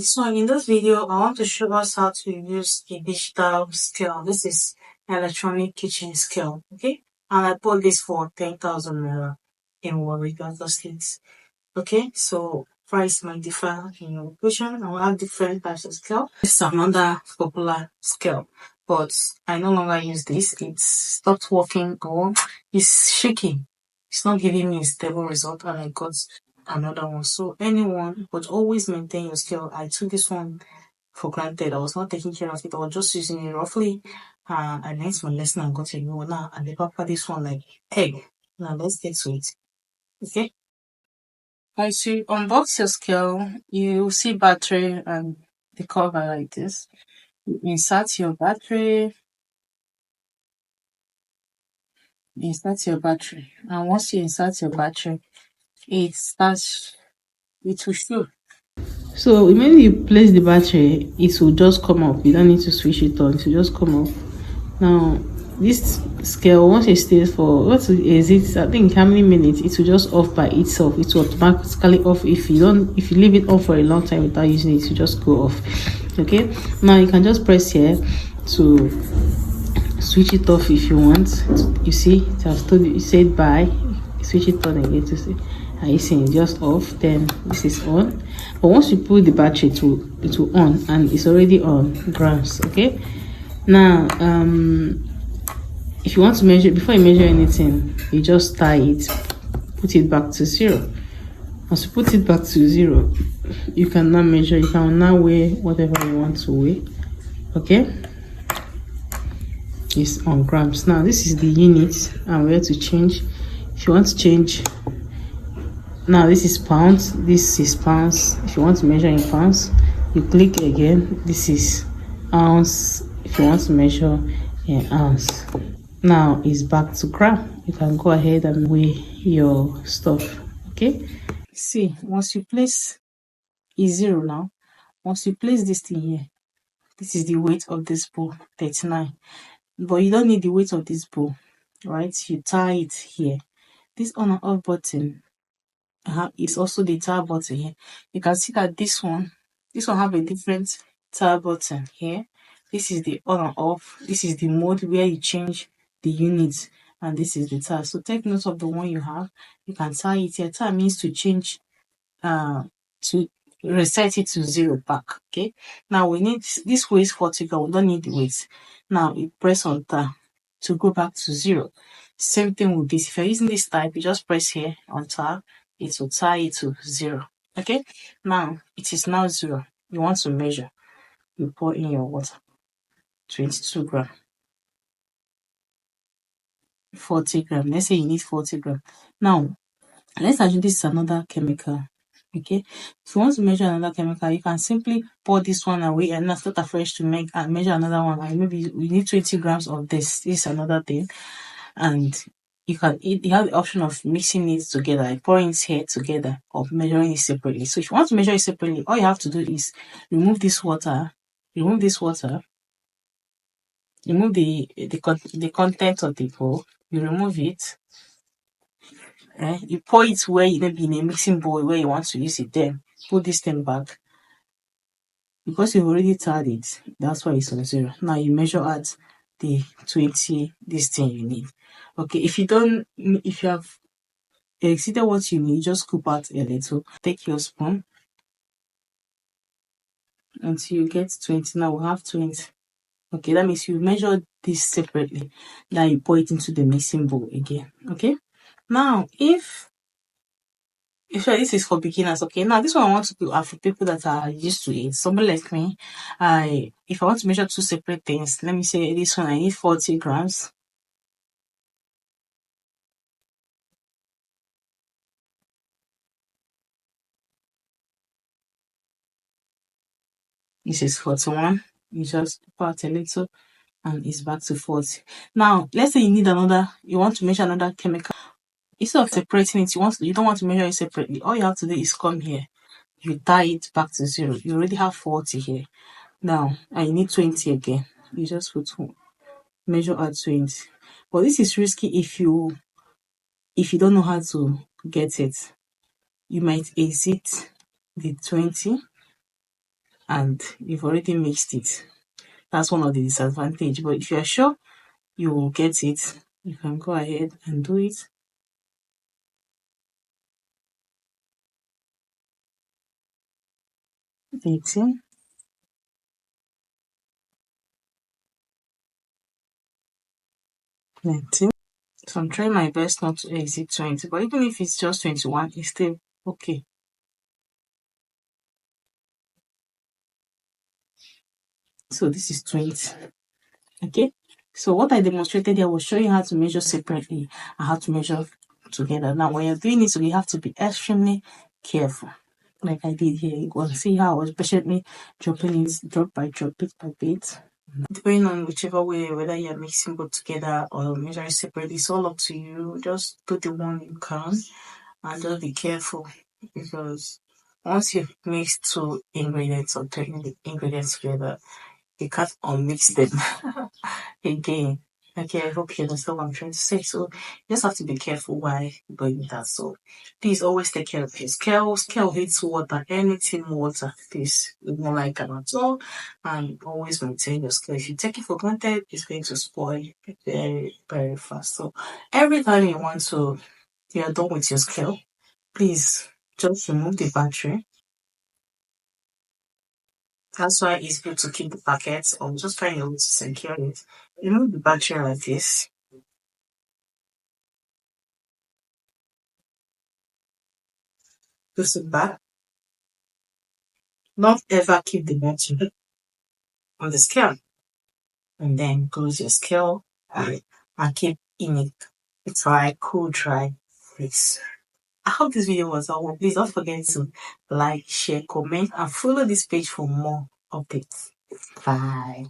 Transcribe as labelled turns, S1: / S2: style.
S1: So in this video, I want to show us how to use a digital scale. This is electronic kitchen scale, okay? And I bought this for 10,000 naira in Warwick, Lagos State. Okay, so price might differ in your location. I will have different types of scale. This is another popular scale, but I no longer use this. It's stopped working or it's shaking. It's not giving me a stable result, and I got another one. So anyone, but always maintain your scale. I took this one for granted. I was not taking care of it. I was just using it roughly. I learned my lesson and got a new one now. And they papa this one like egg. Now let's get to it. Okay. As you unbox your scale, you see battery and the cover like this. You insert your battery, and once you insert your battery, it starts, it will show. So when you place the battery, it will just come up. You don't need to switch it on, it will just come up. Now, this scale, once it stays for what is it? I think how many minutes, it will just off by itself. It will automatically off if you leave it on for a long time without using it, it will just go off. Okay, now you can just press here to switch it off if you want. You see, it has told you, it said bye. Switch it on again to see. Are you seeing it just off? Then this is on. But once you put the battery to it will on, and it's already on grams. Okay. Now, if you want to measure, before you measure anything, you just tie it, put it back to 0. Once you put it back to 0, you can now measure. You can now weigh whatever you want to weigh. Okay, it's on grams. Now this is the unit and where to change. If you want to change, now this is pounds, this is pounds. If you want to measure in pounds, you click again. This is ounce. If you want to measure in ounce, now it's back to gram. You can go ahead and weigh your stuff. Okay, see, once you place is 0 now. Once you place this thing here, this is the weight of this bowl, 39. But you don't need the weight of this bowl, right? You tie it here. This on and off button is also the tire button here. You can see that this one have a different tire button here. This is the on and off. This is the mode where you change the units, and this is the tire. So take note of the one you have. You can tie it here. Tire means to change, to reset it to 0 back. Okay. Now we need this weighs 40 gram. We don't need the weight. Now you press on tire to go back to 0. Same thing with this. If you're using this type, you just press here on tire. It will tie it to 0. Okay. Now it is now 0. You want to measure. You pour in your water. 22 gram. 40 gram. Let's say you need 40 gram. Now let's assume this is another chemical. Okay, if you want to measure another chemical, you can simply pour this one away and not start afresh to make and measure another one. And maybe we need 20 grams of this. This is another thing, and you have the option of mixing it together, like pouring it here together, or measuring it separately. So if you want to measure it separately, all you have to do is remove this water, remove the content of the bowl. You remove it. You pour it where you maybe in a mixing bowl where you want to use it. Then put this thing back. Because you've already tied it, that's why it's on 0. Now you measure at the 20 this thing you need. Okay, if you have exceeded what you need, just scoop out a little. Take your spoon until you get 20. Now we have 20. Okay, that means you measure this separately. Now you pour it into the mixing bowl again. Okay, now if this is for beginners, okay. Now this one I want to do are for people that are used to it. Somebody like me, if I want to measure 2 separate things, let me say this one I need 40 grams. This is 41. You just part a little and it's back to 40. Now let's say you want to measure another chemical. Instead of separating it, you don't want to measure it separately. All you have to do is come here. You tie it back to 0. You already have 40 here. Now, and you need 20 again. You just put measure at 20. But this is risky if you don't know how to get it. You might exit the 20. and you've already mixed it. That's one of the disadvantages. But if you're sure you will get it, you can go ahead and do it. Dating, 19. So I'm trying my best not to exit 20, but even if it's just 21, it's still okay. So this is 20. Okay. So what I demonstrated here was showing how to measure separately and how to measure together. Now, when you're doing it, so you have to be extremely careful. Like I did here, you can see how I was patiently dropping it drop by drop, bit by bit. Depending on whichever way, whether you're mixing both together or measuring separately, it's all up to you. Just do the one you can and just be careful, because once you've mixed two ingredients or three ingredients together, you can't unmix them again. Okay, I hope you understand what I'm trying to say. So you just have to be careful while doing that. So please always take care of your scale. Scale hates water. Anything water, please, you don't like it at all. And always maintain your scale. If you take it for granted, it's going to spoil very, very fast. So every time you're done with your scale, please just remove the battery. That's why it's good to keep the packets or just find a way to secure it. Remove the battery like this. Put it back. Not ever keep the battery on the scale. And then close your scale and keep in it. Dry, cool, dry, please. I hope this video was helpful. Please don't forget to like, share, comment, and follow this page for more updates. Bye.